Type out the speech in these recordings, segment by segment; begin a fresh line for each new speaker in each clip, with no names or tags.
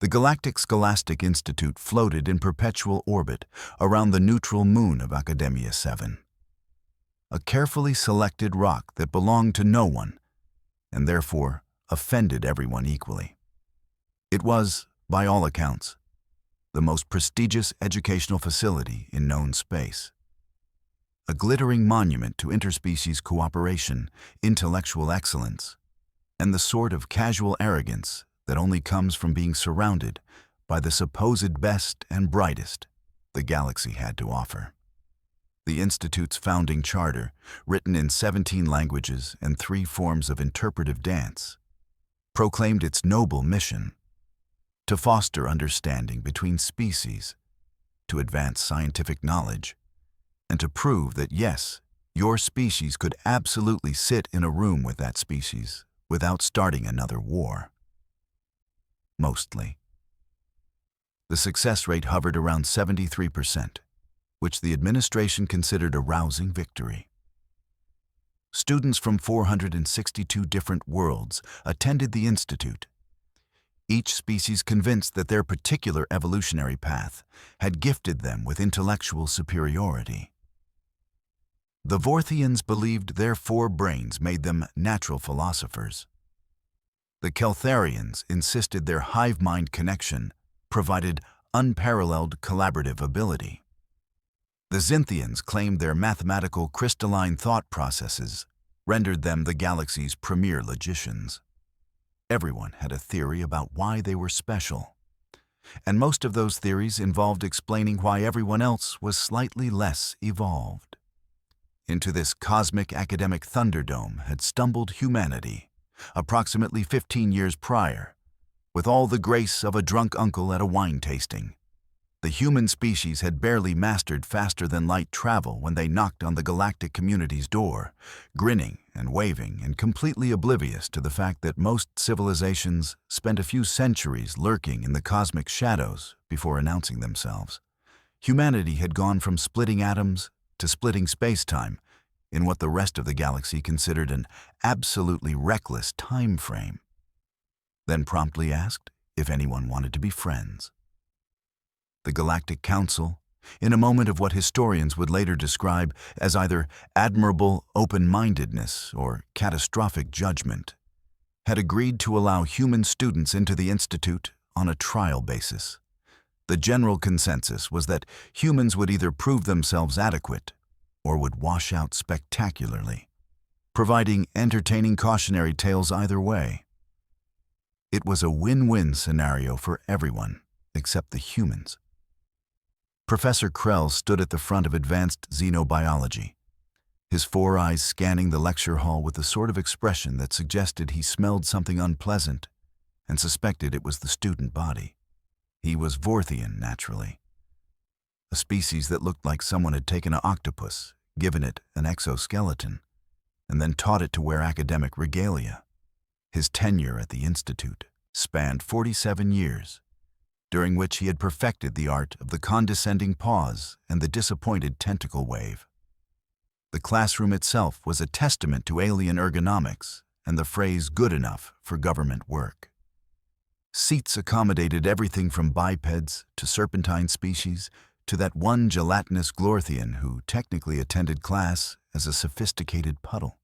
The Galactic Scholastic Institute floated in perpetual orbit around the neutral moon of Academia 7, a carefully selected rock that belonged to no one, and therefore offended everyone equally. It was, by all accounts, the most prestigious educational facility in known space. A glittering monument to interspecies cooperation, intellectual excellence, and the sort of casual arrogance that only comes from being surrounded by the supposed best and brightest the galaxy had to offer. The Institute's founding charter, written in 17 languages and 3 forms of interpretive dance, proclaimed its noble mission: to foster understanding between species, to advance scientific knowledge, and to prove that yes, your species could absolutely sit in a room with that species without starting another war. Mostly. The success rate hovered around 73%, which the administration considered a rousing victory. Students from 462 different worlds attended the Institute, each species convinced that their particular evolutionary path had gifted them with intellectual superiority. The Vorthians believed their 4 brains made them natural philosophers. The Keltharians insisted their hive-mind connection provided unparalleled collaborative ability. The Zyx'thorians claimed their mathematical crystalline thought processes rendered them the galaxy's premier logicians. Everyone had a theory about why they were special, and most of those theories involved explaining why everyone else was slightly less evolved. Into this cosmic academic thunderdome had stumbled humanity, approximately 15 years prior, with all the grace of a drunk uncle at a wine tasting. The human species had barely mastered faster-than-light travel when they knocked on the galactic community's door, grinning and waving and completely oblivious to the fact that most civilizations spent a few centuries lurking in the cosmic shadows before announcing themselves. Humanity had gone from splitting atoms to splitting space-time in what the rest of the galaxy considered an absolutely reckless time frame, then promptly asked if anyone wanted to be friends. The Galactic Council, in a moment of what historians would later describe as either admirable open-mindedness or catastrophic judgment, had agreed to allow human students into the Institute on a trial basis. The general consensus was that humans would either prove themselves adequate or would wash out spectacularly, providing entertaining cautionary tales either way. It was a win-win scenario for everyone except the humans. Professor Krell stood at the front of advanced xenobiology, his 4 eyes scanning the lecture hall with the sort of expression that suggested he smelled something unpleasant and suspected it was the student body. He was Vorthian, naturally, a species that looked like someone had taken an octopus, given it an exoskeleton, and then taught it to wear academic regalia. His tenure at the Institute spanned 47 years, during which he had perfected the art of the condescending pause and the disappointed tentacle wave. The classroom itself was a testament to alien ergonomics and the phrase "good enough" for government work. Seats accommodated everything from bipeds to serpentine species to that one gelatinous Glorthian who technically attended class as a sophisticated puddle.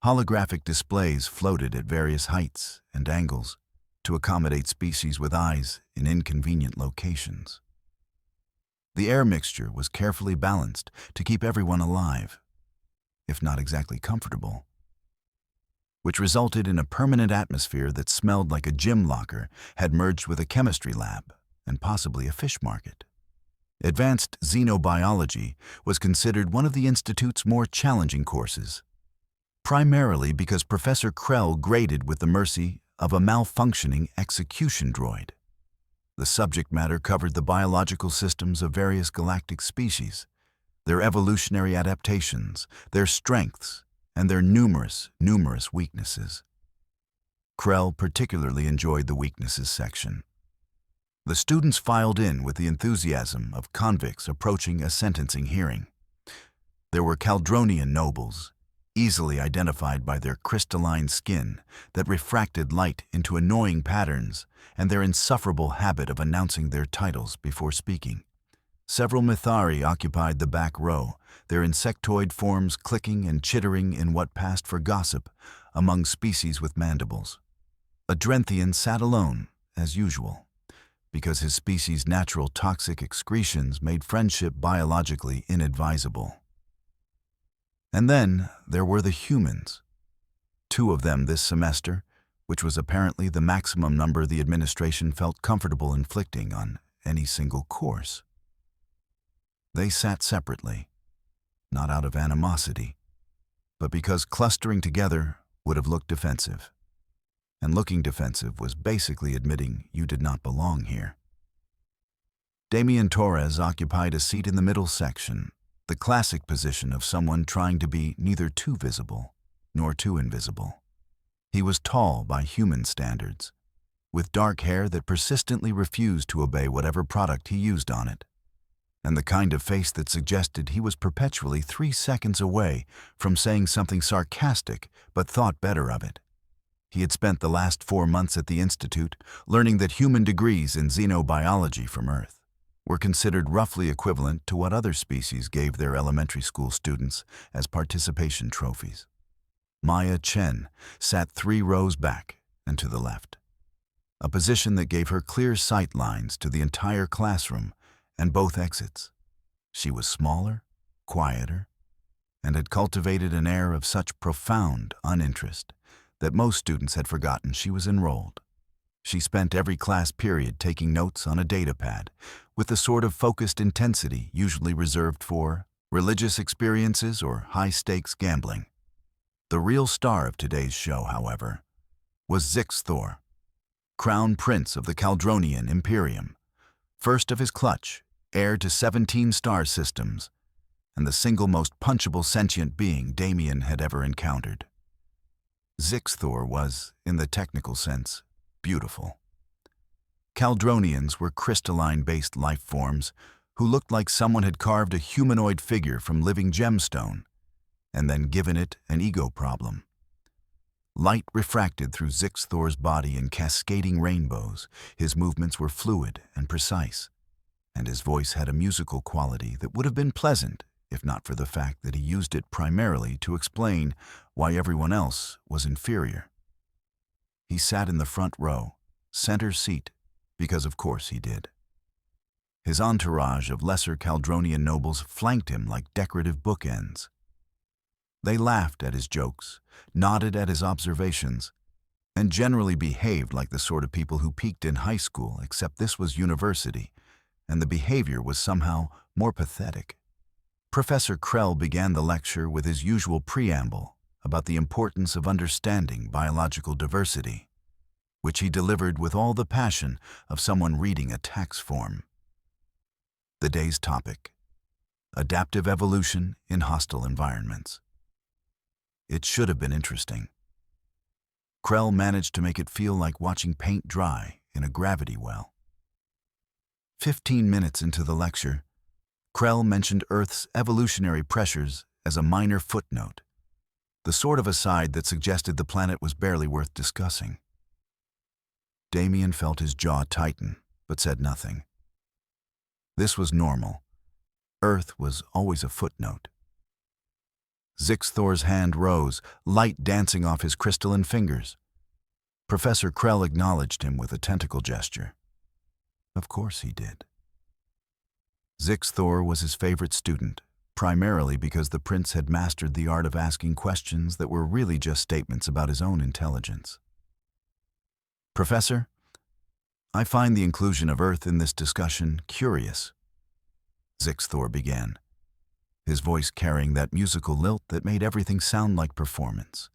Holographic displays floated at various heights and angles to accommodate species with eyes in inconvenient locations. The air mixture was carefully balanced to keep everyone alive, if not exactly comfortable, which resulted in a permanent atmosphere that smelled like a gym locker had merged with a chemistry lab and possibly a fish market. Advanced xenobiology was considered one of the Institute's more challenging courses, primarily because Professor Krell graded with the mercy of a malfunctioning execution droid. The subject matter covered the biological systems of various galactic species, their evolutionary adaptations, their strengths, and their numerous weaknesses. Krell particularly enjoyed the weaknesses section. The students filed in with the enthusiasm of convicts approaching a sentencing hearing. There were Caldronian nobles, easily identified by their crystalline skin that refracted light into annoying patterns and their insufferable habit of announcing their titles before speaking. Several Mithari occupied the back row, their insectoid forms clicking and chittering in what passed for gossip among species with mandibles. A Drenthian sat alone, as usual, because his species' natural toxic excretions made friendship biologically inadvisable. And then there were the humans. 2 of them this semester, which was apparently the maximum number the administration felt comfortable inflicting on any single course. They sat separately, not out of animosity, but because clustering together would have looked defensive. And looking defensive was basically admitting you did not belong here. Damian Torres occupied a seat in the middle section, the classic position of someone trying to be neither too visible nor too invisible. He was tall by human standards, with dark hair that persistently refused to obey whatever product he used on it, and the kind of face that suggested he was perpetually 3 seconds away from saying something sarcastic but thought better of it. He had spent the last 4 months at the Institute learning that human degrees in xenobiology from Earth were considered roughly equivalent to what other species gave their elementary school students as participation trophies. Maya Chen sat 3 rows back and to the left, a position that gave her clear sight lines to the entire classroom and both exits. She was smaller, quieter, and had cultivated an air of such profound uninterest that most students had forgotten she was enrolled. She spent every class period taking notes on a data pad, with the sort of focused intensity usually reserved for religious experiences or high-stakes gambling. The real star of today's show, however, was Zyx'thor, Crown Prince of the Caldronian Imperium, first of his clutch, heir to 17 star systems, and the single most punchable sentient being Damian had ever encountered. Zyx'thor was, in the technical sense, beautiful. Caldronians were crystalline-based life forms who looked like someone had carved a humanoid figure from living gemstone and then given it an ego problem. Light refracted through Zyx'thor's body in cascading rainbows. His movements were fluid and precise, and his voice had a musical quality that would have been pleasant if not for the fact that he used it primarily to explain why everyone else was inferior. He sat in the front row, center seat, because of course he did. His entourage of lesser Caldronian nobles flanked him like decorative bookends. They laughed at his jokes, nodded at his observations, and generally behaved like the sort of people who peaked in high school, except this was university, and the behavior was somehow more pathetic. Professor Krell began the lecture with his usual preamble about the importance of understanding biological diversity, which he delivered with all the passion of someone reading a tax form. The day's topic: adaptive evolution in hostile environments. It should have been interesting. Krell managed to make it feel like watching paint dry in a gravity well. 15 minutes into the lecture, Krell mentioned Earth's evolutionary pressures as a minor footnote, the sort of aside that suggested the planet was barely worth discussing. Damian felt his jaw tighten, but said nothing. This was normal. Earth was always a footnote. Zyx'thor's hand rose, light dancing off his crystalline fingers. Professor Krell acknowledged him with a tentacle gesture. Of course he did. Zyx'thor was his favorite student, primarily because the prince had mastered the art of asking questions that were really just statements about his own intelligence. Professor, I find the inclusion of Earth in this discussion curious, Zyx'thor began, his voice carrying that musical lilt that made everything sound like performance.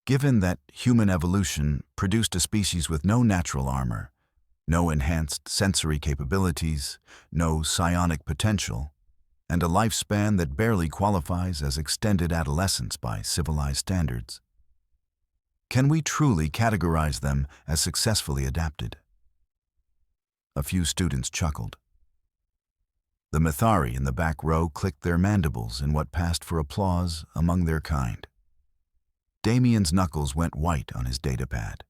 Given that human evolution produced a species with no natural armor, no enhanced sensory capabilities, no psionic potential, and a lifespan that barely qualifies as extended adolescence by civilized standards, can we truly categorize them as successfully adapted? A few students chuckled. The Mithari in the back row clicked their mandibles in what passed for applause among their kind. Damien's knuckles went white on his datapad.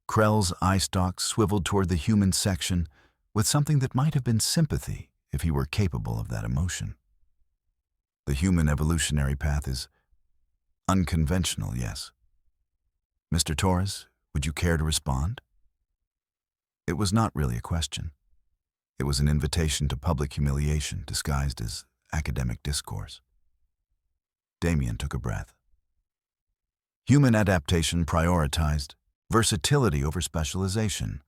Krell's eye stalks swiveled toward the human section with something that might have been sympathy if he were capable of that emotion. The human evolutionary path is unconventional, yes. Mr. Torres, would you care to respond? It was not really a question. It was an invitation to public humiliation disguised as academic discourse. Damien took a breath. Human adaptation prioritized versatility over specialization.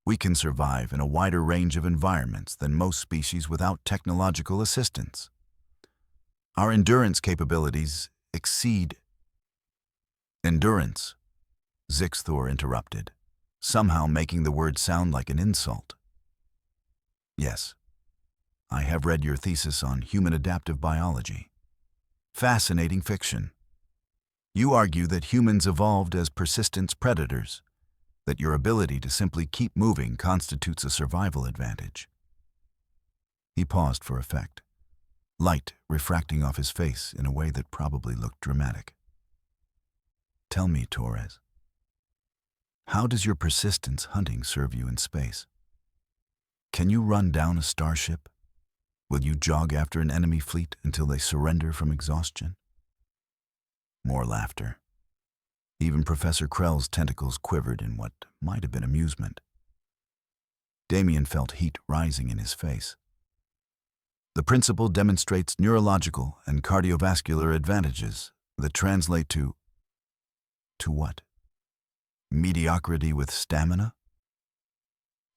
We can survive in a wider range of environments than most species without technological assistance. Our endurance capabilities exceed endurance, Zyx'thor interrupted, somehow making the word sound like an insult. Yes, I have read your thesis on human adaptive biology. Fascinating fiction. You argue that humans evolved as persistence predators, that your ability to simply keep moving constitutes a survival advantage. He paused for effect, light refracting off his face in a way that probably looked dramatic. Tell me, Torres, how does your persistence hunting serve you in space? Can you run down a starship? Will you jog after an enemy fleet until they surrender from exhaustion? More laughter. Even Professor Krell's tentacles quivered in what might have been amusement. Damien felt heat rising in his face. The principle demonstrates neurological and cardiovascular advantages that translate to what? Mediocrity with stamina?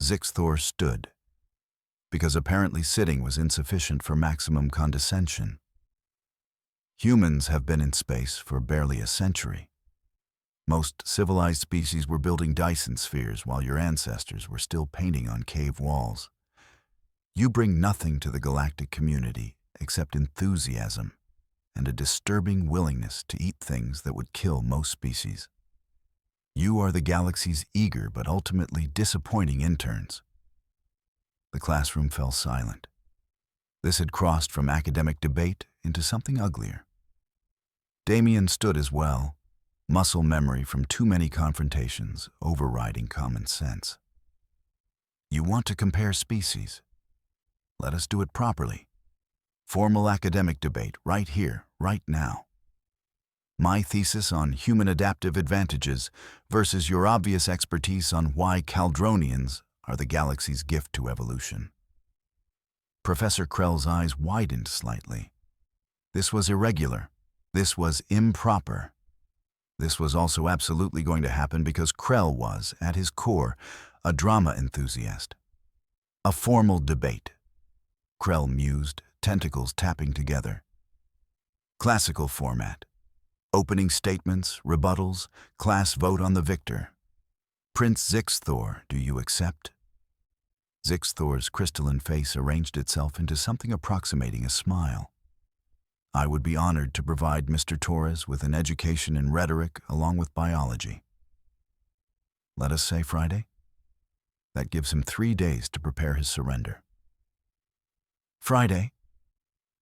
Zyx'thor stood, because apparently sitting was insufficient for maximum condescension. Humans have been in space for barely a century. Most civilized species were building Dyson spheres while your ancestors were still painting on cave walls. You bring nothing to the galactic community except enthusiasm and a disturbing willingness to eat things that would kill most species. You are the galaxy's eager but ultimately disappointing interns. The classroom fell silent. This had crossed from academic debate into something uglier. Damien stood as well, muscle memory from too many confrontations overriding common sense. You want to compare species? Let us do it properly. Formal academic debate right here, right now. My thesis on human adaptive advantages versus your obvious expertise on why Caldronians are the galaxy's gift to evolution. Professor Krell's eyes widened slightly. This was irregular. This was improper. This was also absolutely going to happen because Krell was, at his core, a drama enthusiast. A formal debate. Krell mused, tentacles tapping together. Classical format. Opening statements, rebuttals, class vote on the victor. Prince Zyx'thor, do you accept? Zyx'thor's crystalline face arranged itself into something approximating a smile. I would be honored to provide Mr. Torres with an education in rhetoric along with biology. Let us say Friday? That gives him 3 days to prepare his surrender. Friday,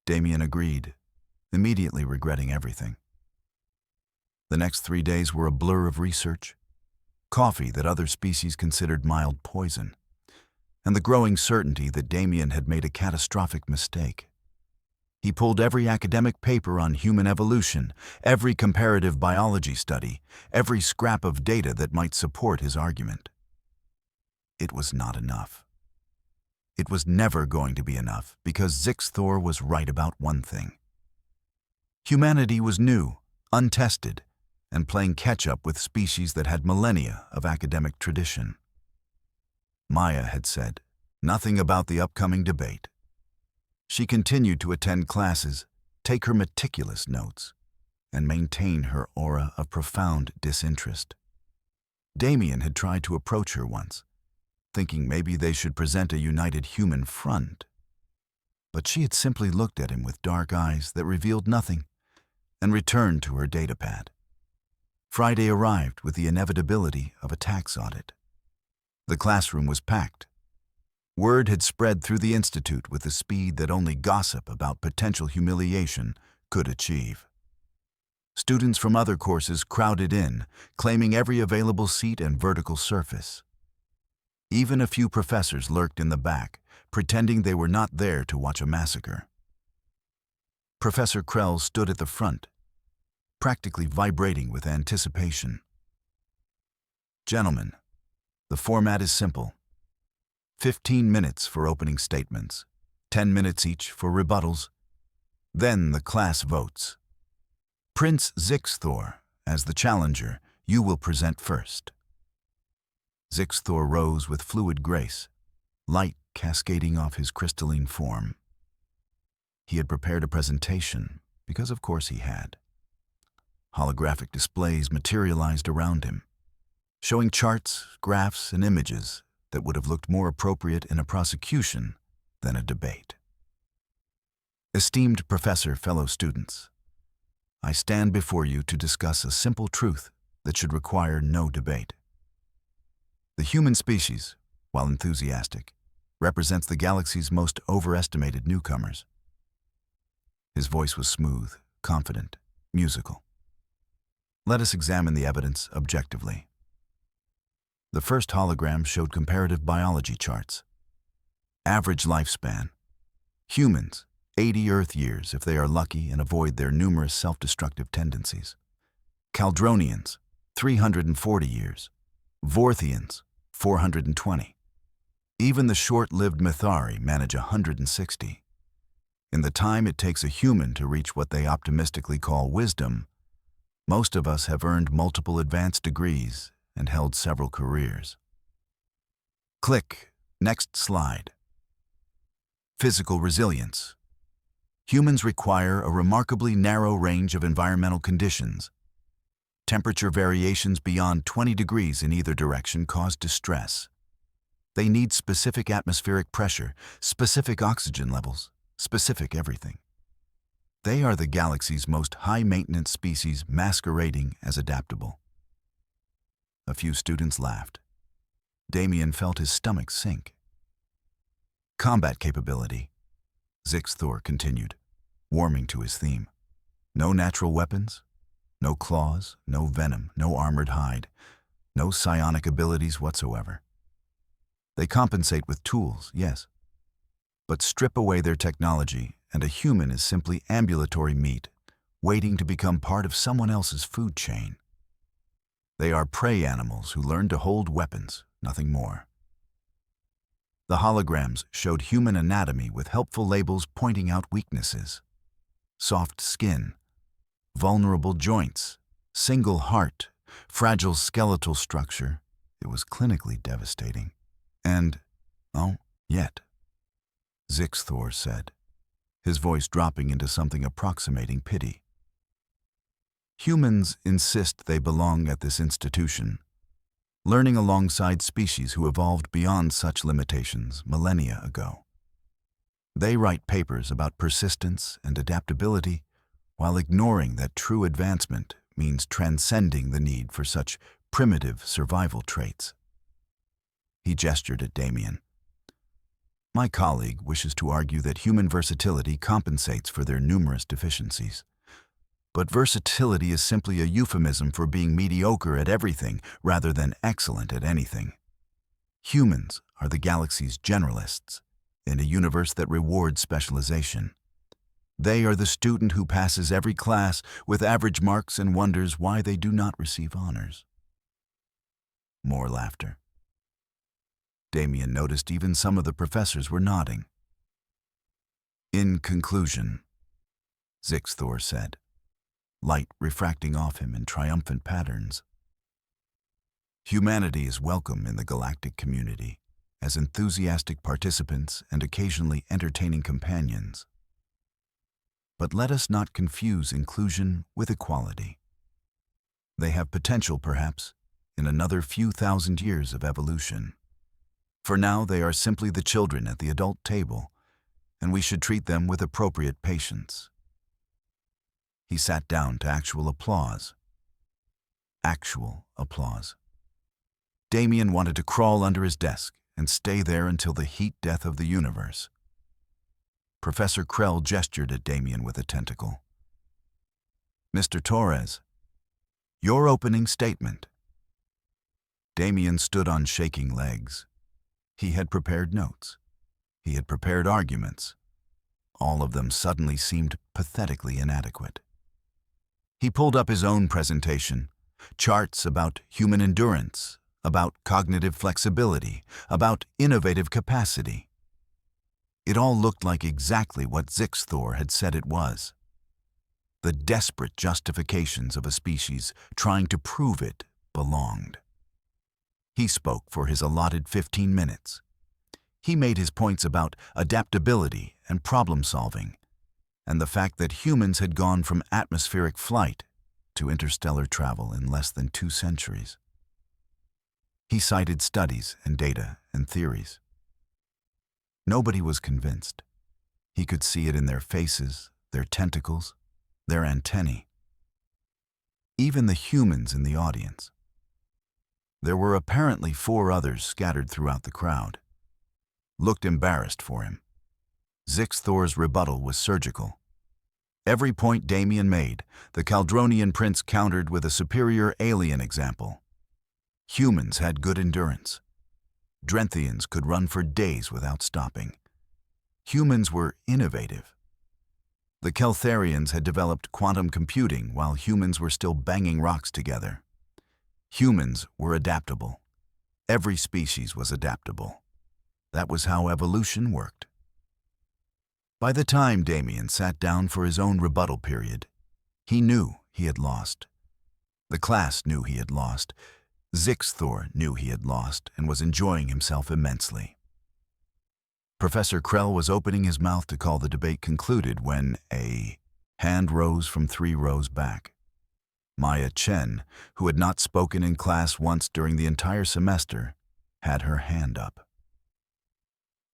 Damien agreed, immediately regretting everything. The next 3 days were a blur of research, coffee that other species considered mild poison, and the growing certainty that Damien had made a catastrophic mistake. He pulled every academic paper on human evolution, every comparative biology study, every scrap of data that might support his argument. It was not enough. It was never going to be enough because Zyx'thor was right about one thing. Humanity was new, untested, and playing catch-up with species that had millennia of academic tradition. Maya had said nothing about the upcoming debate. She continued to attend classes, take her meticulous notes, and maintain her aura of profound disinterest. Damien had tried to approach her once, thinking maybe they should present a united human front. But she had simply looked at him with dark eyes that revealed nothing and returned to her datapad. Friday arrived with the inevitability of a tax audit. The classroom was packed. Word had spread through the Institute with the speed that only gossip about potential humiliation could achieve. Students from other courses crowded in, claiming every available seat and vertical surface. Even a few professors lurked in the back, pretending they were not there to watch a massacre. Professor Krell stood at the front, practically vibrating with anticipation. Gentlemen, the format is simple. 15 minutes for opening statements, 10 minutes each for rebuttals. Then the class votes. Prince Zyx'thor, as the challenger, you will present first. Zyx'thor rose with fluid grace, light cascading off his crystalline form. He had prepared a presentation, because of course he had. Holographic displays materialized around him, showing charts, graphs, and images that would have looked more appropriate in a prosecution than a debate. Esteemed professor, fellow students, I stand before you to discuss a simple truth that should require no debate. The human species, while enthusiastic, represents the galaxy's most overestimated newcomers. His voice was smooth, confident, musical. Let us examine the evidence objectively. The first hologram showed comparative biology charts. Average lifespan. Humans, 80 Earth years if they are lucky and avoid their numerous self-destructive tendencies. Caldronians, 340 years. Vorthians, 420. Even the short-lived Mithari manage 160. In the time it takes a human to reach what they optimistically call wisdom, most of us have earned multiple advanced degrees and held several careers. Click. Next slide. Physical resilience. Humans require a remarkably narrow range of environmental conditions. Temperature variations beyond 20 degrees in either direction cause distress. They need specific atmospheric pressure, specific oxygen levels, specific everything. They are the galaxy's most high-maintenance species masquerading as adaptable. A few students laughed. Damien felt his stomach sink. Combat capability. Zyx'thor continued, warming to his theme. No natural weapons, no claws, no venom, no armored hide, no psionic abilities whatsoever. They compensate with tools, yes, but strip away their technology and a human is simply ambulatory meat, waiting to become part of someone else's food chain. They are prey animals who learn to hold weapons, nothing more. The holograms showed human anatomy with helpful labels pointing out weaknesses. Soft skin, vulnerable joints, single heart, fragile skeletal structure. It was clinically devastating. And, yet, Zyx'thor said, his voice dropping into something approximating pity. Humans insist they belong at this institution, learning alongside species who evolved beyond such limitations millennia ago. They write papers about persistence and adaptability while ignoring that true advancement means transcending the need for such primitive survival traits. He gestured at Damien. My colleague wishes to argue that human versatility compensates for their numerous deficiencies. But versatility is simply a euphemism for being mediocre at everything rather than excellent at anything. Humans are the galaxy's generalists in a universe that rewards specialization. They are the student who passes every class with average marks and wonders why they do not receive honors. More laughter. Damien noticed even some of the professors were nodding. In conclusion, Zyx'thor said, light refracting off him in triumphant patterns. Humanity is welcome in the galactic community as enthusiastic participants and occasionally entertaining companions. But let us not confuse inclusion with equality. They have potential, perhaps, in another few thousand years of evolution. For now, they are simply the children at the adult table, and we should treat them with appropriate patience. He sat down to actual applause. Actual applause. Damien wanted to crawl under his desk and stay there until the heat death of the universe. Professor Krell gestured at Damien with a tentacle. Mr. Torres, your opening statement. Damien stood on shaking legs. He had prepared notes. He had prepared arguments. All of them suddenly seemed pathetically inadequate. He pulled up his own presentation, charts about human endurance, about cognitive flexibility, about innovative capacity. It all looked like exactly what Zyx'thor had said it was. The desperate justifications of a species trying to prove it belonged. He spoke for his allotted 15 minutes. He made his points about adaptability and problem-solving, and the fact that humans had gone from atmospheric flight to interstellar travel in less than 2 centuries. He cited studies and data and theories. Nobody was convinced. He could see it in their faces, their tentacles, their antennae. Even the humans in the audience. There were apparently 4 others scattered throughout the crowd. Looked embarrassed for him. Zyx'thor's rebuttal was surgical. Every point Damien made, the Caldronian prince countered with a superior alien example. Humans had good endurance. Drenthians could run for days without stopping. Humans were innovative. The Keltharians had developed quantum computing while humans were still banging rocks together. Humans were adaptable. Every species was adaptable. That was how evolution worked. By the time Damien sat down for his own rebuttal period, he knew he had lost. The class knew he had lost. Zyx'thor knew he had lost and was enjoying himself immensely. Professor Krell was opening his mouth to call the debate concluded when a hand rose from 3 rows back. Maya Chen, who had not spoken in class once during the entire semester, had her hand up.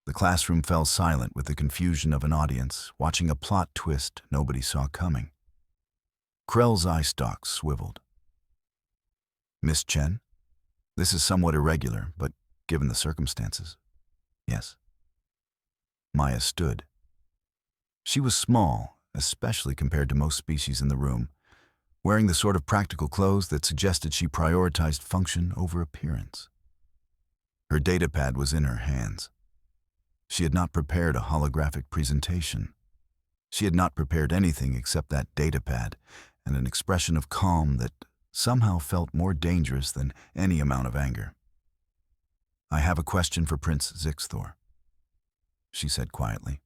The classroom fell silent with the confusion of an audience watching a plot twist nobody saw coming. Krell's eye stalks swiveled. Miss Chen, this is somewhat irregular, but given the circumstances, yes. Maya stood. She was small, especially compared to most species in the room, wearing the sort of practical clothes that suggested she prioritized function over appearance. Her datapad was in her hands. She had not prepared a holographic presentation. She had not prepared anything except that datapad and an expression of calm that somehow felt more dangerous than any amount of anger. I have a question for Prince Zyx'thor, she said quietly.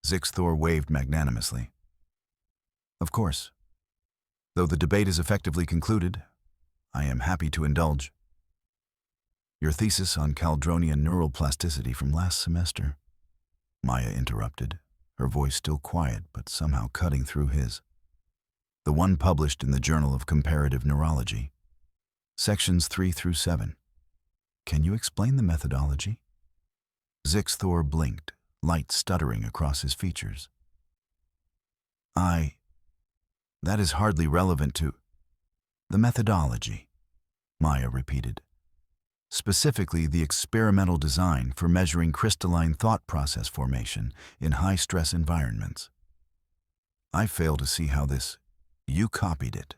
Zyx'thor waved magnanimously. Of course. Though the debate is effectively concluded, I am happy to indulge. Your thesis on Caldronian neural plasticity from last semester, Maya interrupted, her voice still quiet but somehow cutting through his. The one published in the Journal of Comparative Neurology. Sections 3 through 7. Can you explain the methodology? Zyx'thor blinked, light stuttering across his features. That is hardly relevant to the methodology, Maya repeated. Specifically the experimental design for measuring crystalline thought process formation in high-stress environments. I fail to see how this, you copied it.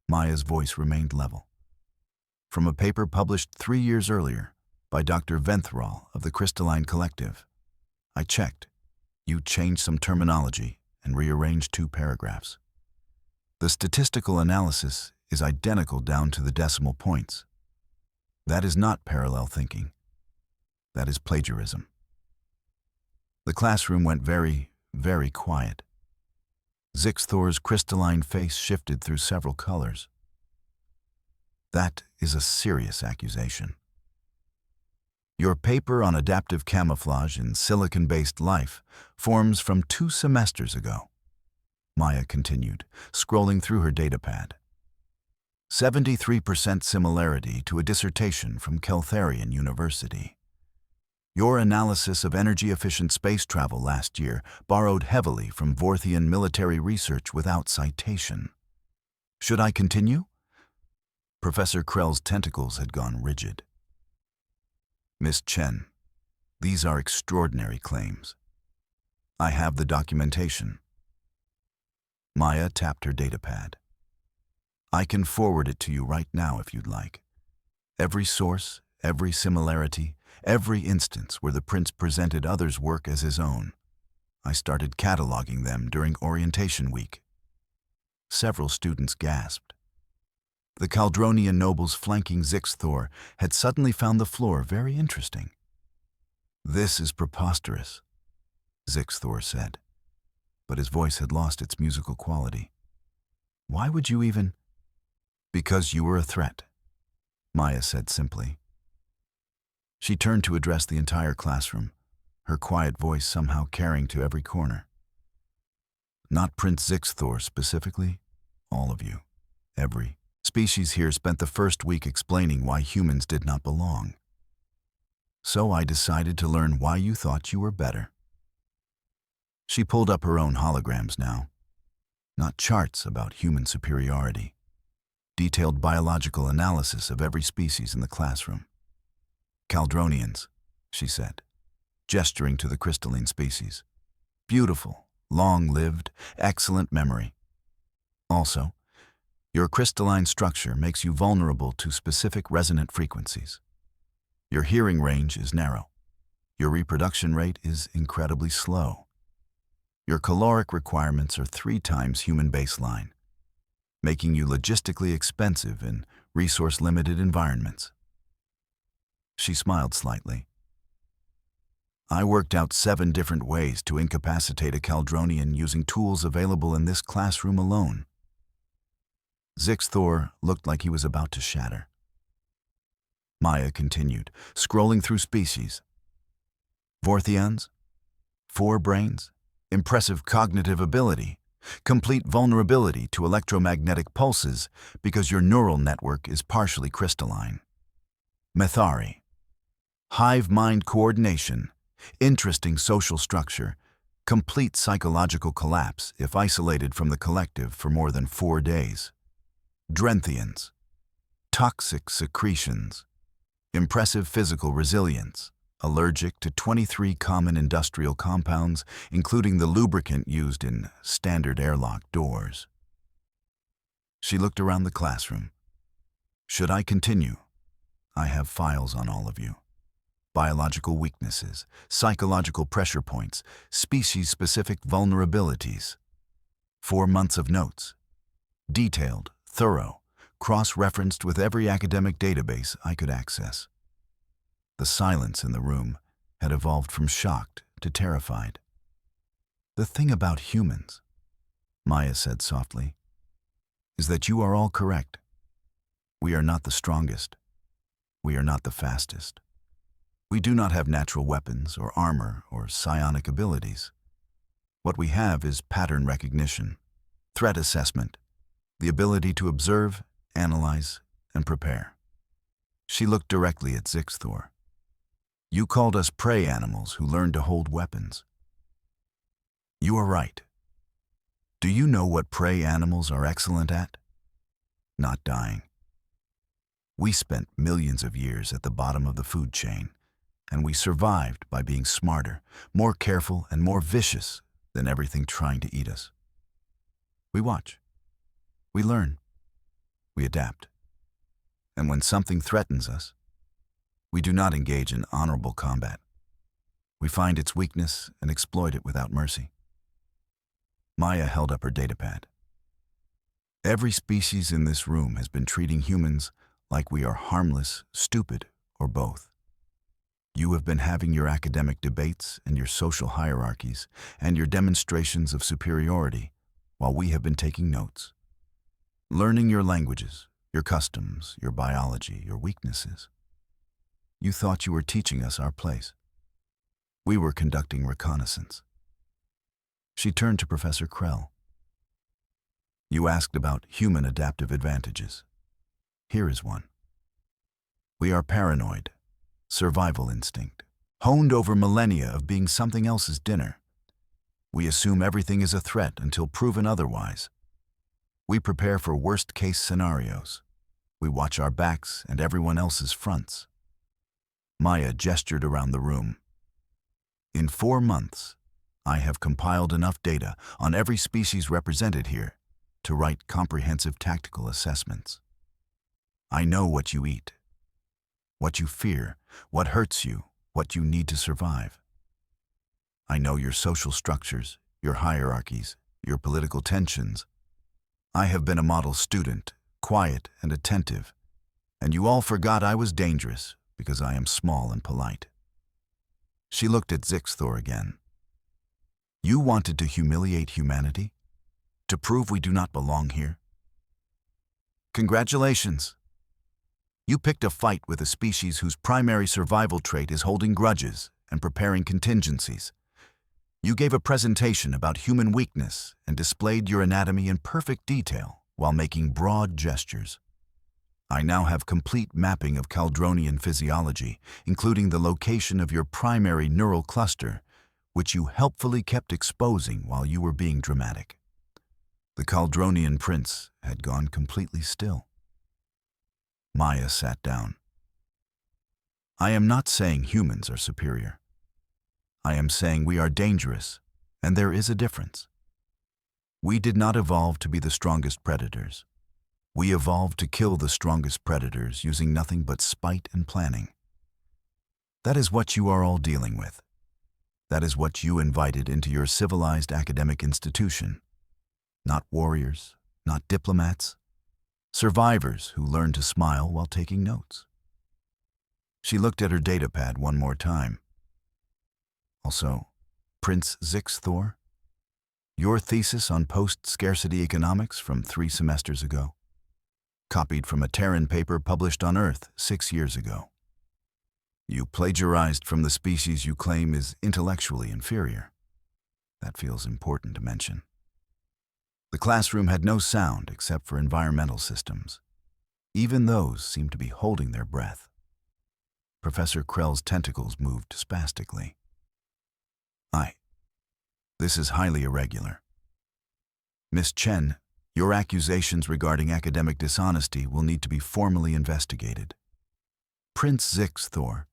Maya's voice remained level. From a paper published 3 years earlier by Dr. Venthrall of the Crystalline Collective. I checked. You changed some terminology and rearranged 2 paragraphs. The statistical analysis is identical down to the decimal points. That is not parallel thinking. That is plagiarism. The classroom went very, very quiet. Zyx'thor's crystalline face shifted through several colors. That is a serious accusation. Your paper on adaptive camouflage in silicon-based life forms from 2 semesters ago, Maya continued, scrolling through her datapad. 73% similarity to a dissertation from Keltharian University. Your analysis of energy-efficient space travel last year borrowed heavily from Vorthian military research without citation. Should I continue? Professor Krell's tentacles had gone rigid. Miss Chen, these are extraordinary claims. I have the documentation. Maya tapped her datapad. I can forward it to you right now if you'd like. Every source, every similarity, every instance where the prince presented others' work as his own. I started cataloging them during orientation week. Several students gasped. The Caldronian nobles flanking Zyx'thor had suddenly found the floor very interesting. This is preposterous, Zyx'thor said, but his voice had lost its musical quality. Why would you even? Because you were a threat, Maya said simply. She turned to address the entire classroom, her quiet voice somehow carrying to every corner. Not Prince Zyx'thor specifically, all of you, every species here spent the first week explaining why humans did not belong. So I decided to learn why you thought you were better. She pulled up her own holograms now, not charts about human superiority, detailed biological analysis of every species in the classroom. Caldronians, she said, gesturing to the crystalline species. Beautiful, long-lived, excellent memory. Also, your crystalline structure makes you vulnerable to specific resonant frequencies. Your hearing range is narrow. Your reproduction rate is incredibly slow. Your caloric requirements are 3 times human baseline, making you logistically expensive in resource-limited environments. She smiled slightly. I worked out 7 different ways to incapacitate a Caldronian using tools available in this classroom alone. Zyx'thor looked like he was about to shatter. Maya continued, scrolling through species. Vorthians, 4 brains, impressive cognitive ability, complete vulnerability to electromagnetic pulses because your neural network is partially crystalline. Methari, hive mind coordination, interesting social structure, complete psychological collapse if isolated from the collective for more than 4 days. Drenthians, toxic secretions, impressive physical resilience, allergic to 23 common industrial compounds, including the lubricant used in standard airlock doors. She looked around the classroom. Should I continue? I have files on all of you. Biological weaknesses, psychological pressure points, species-specific vulnerabilities. 4 months of notes. Detailed, thorough, cross-referenced with every academic database I could access. The silence in the room had evolved from shocked to terrified. The thing about humans, Maya said softly, is that you are all correct. We are not the strongest. We are not the fastest. We do not have natural weapons or armor or psionic abilities. What we have is pattern recognition, threat assessment, the ability to observe, analyze, and prepare. She looked directly at Zyx'thor. You called us prey animals who learned to hold weapons. You are right. Do you know what prey animals are excellent at? Not dying. We spent millions of years at the bottom of the food chain, and we survived by being smarter, more careful, and more vicious than everything trying to eat us. We watch. We learn. We adapt. And when something threatens us, we do not engage in honorable combat. We find its weakness and exploit it without mercy. Maya held up her datapad. Every species in this room has been treating humans like we are harmless, stupid, or both. You have been having your academic debates and your social hierarchies and your demonstrations of superiority while we have been taking notes. Learning your languages, your customs, your biology, your weaknesses. You thought you were teaching us our place. We were conducting reconnaissance. She turned to Professor Krell. You asked about human adaptive advantages. Here is one. We are paranoid, survival instinct, honed over millennia of being something else's dinner. We assume everything is a threat until proven otherwise. We prepare for worst-case scenarios. We watch our backs and everyone else's fronts. Maya gestured around the room. In 4 months, I have compiled enough data on every species represented here to write comprehensive tactical assessments. I know what you eat, what you fear, what hurts you, what you need to survive. I know your social structures, your hierarchies, your political tensions. I have been a model student, quiet and attentive, and you all forgot I was dangerous because I am small and polite. She looked at Zyx'thor again. You wanted to humiliate humanity? To prove we do not belong here? Congratulations! You picked a fight with a species whose primary survival trait is holding grudges and preparing contingencies. You gave a presentation about human weakness and displayed your anatomy in perfect detail while making broad gestures. I now have complete mapping of Caldronian physiology, including the location of your primary neural cluster, which you helpfully kept exposing while you were being dramatic. The Caldronian prince had gone completely still. Maya sat down. I am not saying humans are superior. I am saying we are dangerous, and there is a difference. We did not evolve to be the strongest predators. We evolved to kill the strongest predators using nothing but spite and planning. That is what you are all dealing with. That is what you invited into your civilized academic institution. Not warriors, not diplomats. Survivors who learn to smile while taking notes. She looked at her datapad one more time. Also, Prince Zyx'thor, your thesis on post-scarcity economics from 3 semesters ago, copied from a Terran paper published on Earth 6 years ago. You plagiarized from the species you claim is intellectually inferior. That feels important to mention. The classroom had no sound except for environmental systems. Even those seemed to be holding their breath. Professor Krell's tentacles moved spastically. This is highly irregular. Miss Chen, your accusations regarding academic dishonesty will need to be formally investigated. Prince Zyx'thor,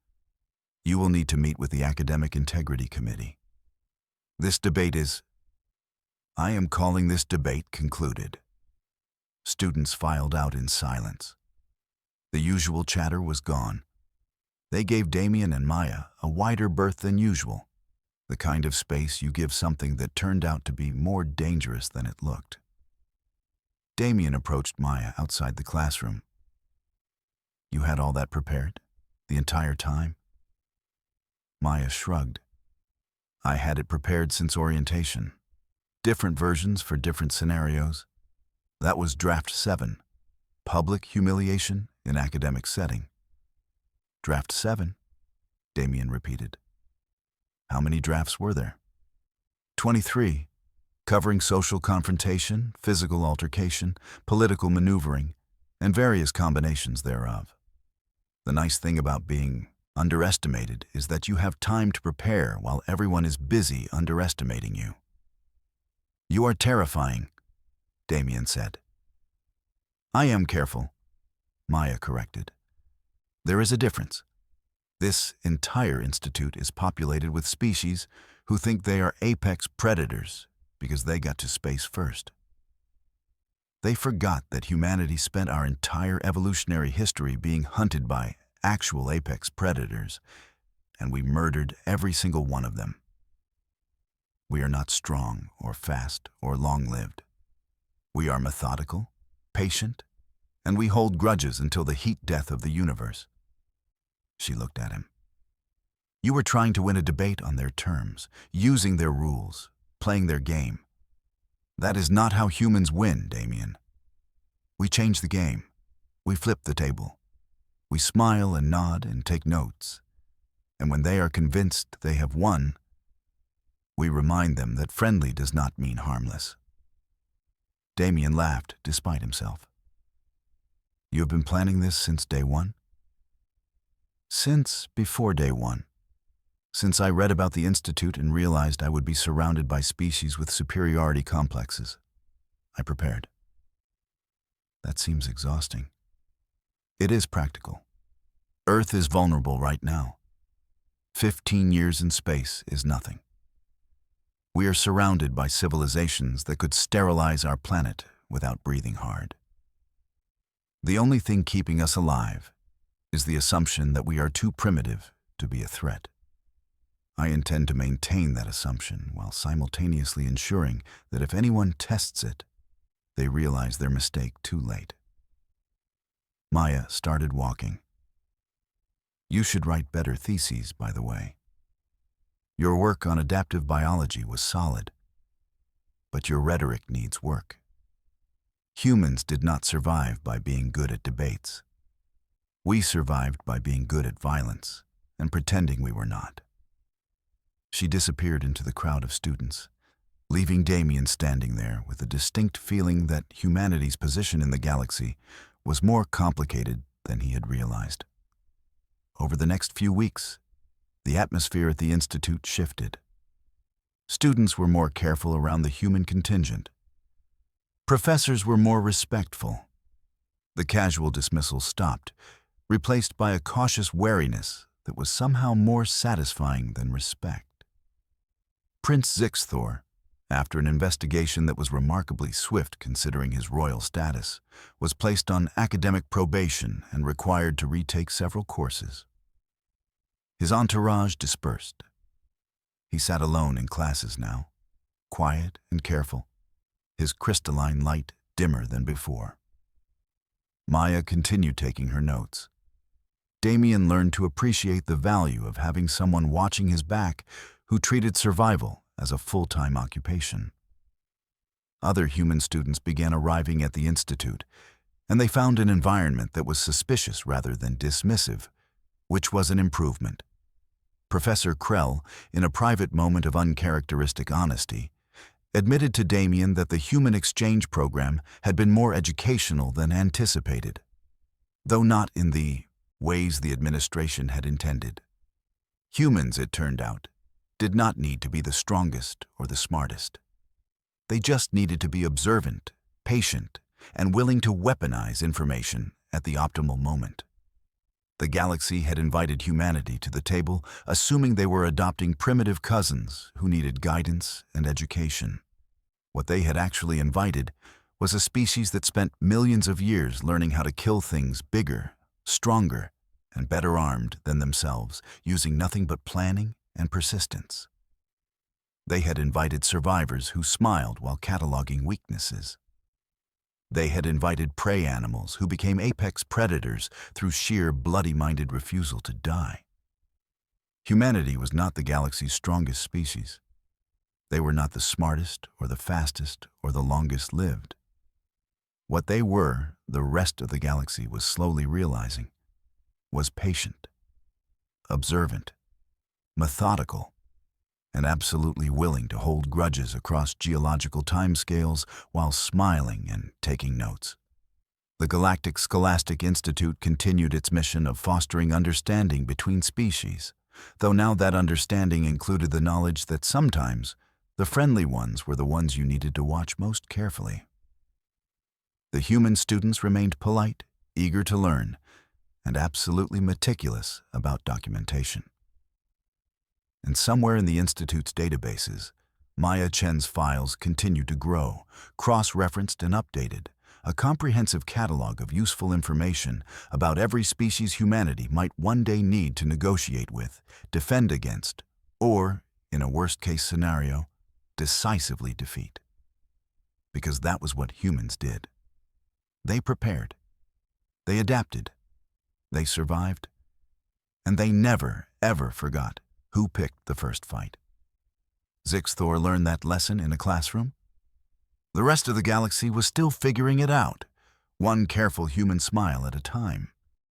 you will need to meet with the Academic Integrity Committee. This debate is... I am calling this debate concluded. Students filed out in silence. The usual chatter was gone. They gave Damien and Maya a wider berth than usual, the kind of space you give something that turned out to be more dangerous than it looked. Damien approached Maya outside the classroom. You had all that prepared? The entire time? Maya shrugged. I had it prepared since orientation. Different versions for different scenarios. That was Draft 7, Public Humiliation in Academic Setting. Draft 7, Damien repeated. How many drafts were there? 23, covering social confrontation, physical altercation, political maneuvering, and various combinations thereof. The nice thing about being underestimated is that you have time to prepare while everyone is busy underestimating you. You are terrifying, Damien said. I am careful, Maya corrected. There is a difference. This entire institute is populated with species who think they are apex predators because they got to space first. They forgot that humanity spent our entire evolutionary history being hunted by actual apex predators, and we murdered every single one of them. We are not strong or fast or long-lived. We are methodical, patient, and we hold grudges until the heat death of the universe. She looked at him. You were trying to win a debate on their terms, using their rules, playing their game. That is not how humans win, Damien. We change the game. We flip the table. We smile and nod and take notes. And when they are convinced they have won, we remind them that friendly does not mean harmless. Damien laughed despite himself. You have been planning this since day one? Since before day one. Since I read about the Institute and realized I would be surrounded by species with superiority complexes, I prepared. That seems exhausting. It is practical. Earth is vulnerable right now. 15 years in space is nothing. We are surrounded by civilizations that could sterilize our planet without breathing hard. The only thing keeping us alive is the assumption that we are too primitive to be a threat. I intend to maintain that assumption while simultaneously ensuring that if anyone tests it, they realize their mistake too late. Maya started walking. You should write better theses, by the way. Your work on adaptive biology was solid, but your rhetoric needs work. Humans did not survive by being good at debates. We survived by being good at violence and pretending we were not. She disappeared into the crowd of students, leaving Damien standing there with a distinct feeling that humanity's position in the galaxy was more complicated than he had realized. Over the next few weeks, the atmosphere at the Institute shifted. Students were more careful around the human contingent. Professors were more respectful. The casual dismissal stopped, replaced by a cautious wariness that was somehow more satisfying than respect. Prince Zyx'thor, after an investigation that was remarkably swift considering his royal status, was placed on academic probation and required to retake several courses. His entourage dispersed. He sat alone in classes now, quiet and careful, his crystalline light dimmer than before. Maya continued taking her notes. Damien learned to appreciate the value of having someone watching his back who treated survival as a full-time occupation. Other human students began arriving at the Institute, and they found an environment that was suspicious rather than dismissive, which was an improvement. Professor Krell, in a private moment of uncharacteristic honesty, admitted to Damien that the human exchange program had been more educational than anticipated, though not in the ways the administration had intended. Humans, it turned out, did not need to be the strongest or the smartest. They just needed to be observant, patient, and willing to weaponize information at the optimal moment. The galaxy had invited humanity to the table, assuming they were adopting primitive cousins who needed guidance and education. What they had actually invited was a species that spent millions of years learning how to kill things bigger, stronger, and better armed than themselves, using nothing but planning and persistence. They had invited survivors who smiled while cataloging weaknesses. They had invited prey animals who became apex predators through sheer bloody-minded refusal to die. Humanity was not the galaxy's strongest species. They were not the smartest or the fastest or the longest-lived. What they were, the rest of the galaxy was slowly realizing, was patient, observant, methodical, and absolutely willing to hold grudges across geological timescales while smiling and taking notes. The Galactic Scholastic Institute continued its mission of fostering understanding between species, though now that understanding included the knowledge that sometimes the friendly ones were the ones you needed to watch most carefully. The human students remained polite, eager to learn, and absolutely meticulous about documentation. And somewhere in the Institute's databases, Maya Chen's files continued to grow, cross-referenced and updated, a comprehensive catalog of useful information about every species humanity might one day need to negotiate with, defend against, or, in a worst-case scenario, decisively defeat. Because that was what humans did. They prepared. They adapted. They survived. And they never, ever forgot who picked the first fight. Zyx'thor learned that lesson in a classroom. The rest of the galaxy was still figuring it out, one careful human smile at a time.